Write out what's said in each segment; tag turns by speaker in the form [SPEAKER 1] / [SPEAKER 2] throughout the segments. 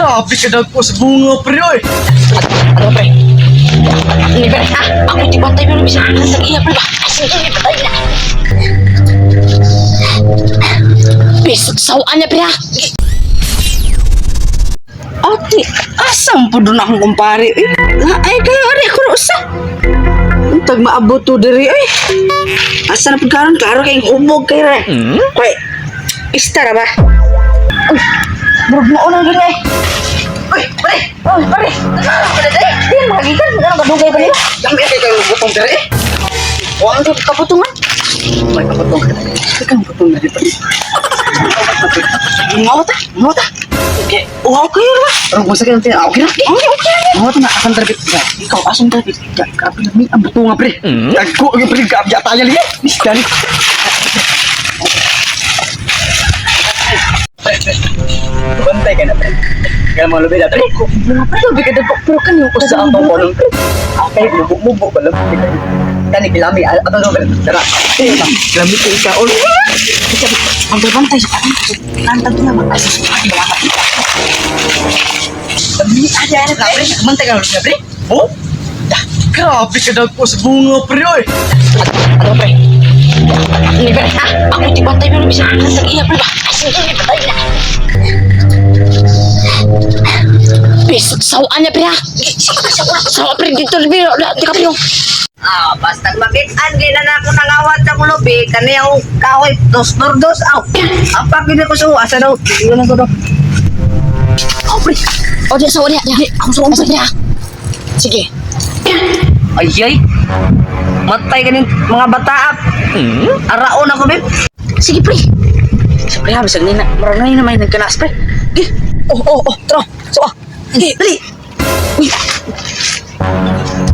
[SPEAKER 1] Grabe ka dagko sa bunga, pre, oy.
[SPEAKER 2] Ano, pre? Ini, pre, ha? Ako di bantay pero bisa nantag iya, pre, ba? Asin ko, di bantay na. Besok sawaan niya, pre, ha?
[SPEAKER 3] Ate, asam po doon akong kumpare. Ay, kayo, ari, ako rosa. Untag maabot to diri, ay. Asa na pagkaroon, klaro kayong hubog kayo, re. Kaya, istara ba? Uy, burog na unang gini, ay. Uy, pare! Uy, pare! Ano dahil? Yan, magagitan. Ano kadugay ba nila?
[SPEAKER 1] Dami kayo butong diri.
[SPEAKER 3] Huwag ang kaputungan.
[SPEAKER 1] May kapatong ka. Ikaw putong na dito.
[SPEAKER 3] Ngawat ah, ngawat ah.
[SPEAKER 1] Okay.
[SPEAKER 3] Wow kayo, ba?
[SPEAKER 1] Pero kung sakit natin, okay na.
[SPEAKER 3] Okay.
[SPEAKER 1] Mga ito na, asan terbit. Ikaw, asan terbit. Grabe na, ang buto nga, pre. Nagko, yung pre, grabe yata niya liya. Dali. Bantay ka na, pre. Kaya mga lubi na, pre.
[SPEAKER 3] Sabi ka dapat, pero kan yung
[SPEAKER 1] Sa ang pangkolong, pre. Akay, mubo ka lang. Kani, kilami, ato no, pre. Tara. Kilami ko ikaw.
[SPEAKER 3] Ang berbantay sa kanan. Kantag na ba? Ay, malaman.
[SPEAKER 1] Dami, ada, pre. Bantay ka na, pre. Oh? Grabe ka dagko sa bunga, pre, oy.
[SPEAKER 2] Ano, pre? Ini, pre, ha? Ako di bantay pero bisa nantag iya, pre, ba? Asin ko, di bantay na. Besok sawaan niya, pre, ha? Sawa, pre, dito, pre, di ka, pre,
[SPEAKER 4] Ah, basta makit-an di na ako nangawat sa kulubi kaniyang kahoy dos aw. Apa gini ko sa asa daw. Iyon ko daw.
[SPEAKER 2] Oh, pre. Oh, dia sawa dia. Ako sawa mo, pre, ha? Sige.
[SPEAKER 4] Ayay. Matay kaning mga bataap. Araon ako bib.
[SPEAKER 2] Sige, pre. Sige, pre, ha? Bisag nina. Marang na may nagkanas, pre. Gi. Oh. Tara. So, gi, dali. Uy.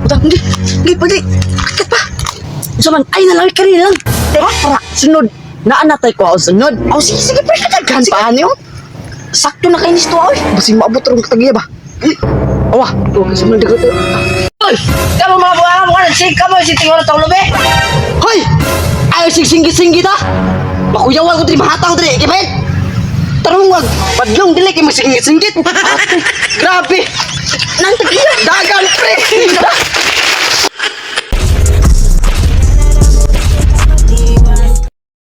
[SPEAKER 2] Utang, hindi. Pwede. Akit pa. Saman, ay nalawit ka rin lang. Teka, para sunod. Naanatay ko ako sunod. Oh, sige, pre, kataghan pa niyo. Sakto na kayo nisto, oy. Basing maabot rin katagiya ba? Awa, huwag ka sunod dito.
[SPEAKER 4] Uy, kamu mga buwan mo kan sing kamu si tingol sa kulubi.
[SPEAKER 2] Hoy! Ayaw singgit-singgit, ha? Makuyawan ko diri, mahata ko diri. Kipit! Tarong wag. Padlong dili kay masinggit-singgit. Ate, grabe. Nantag iya.
[SPEAKER 4] Dagan pre.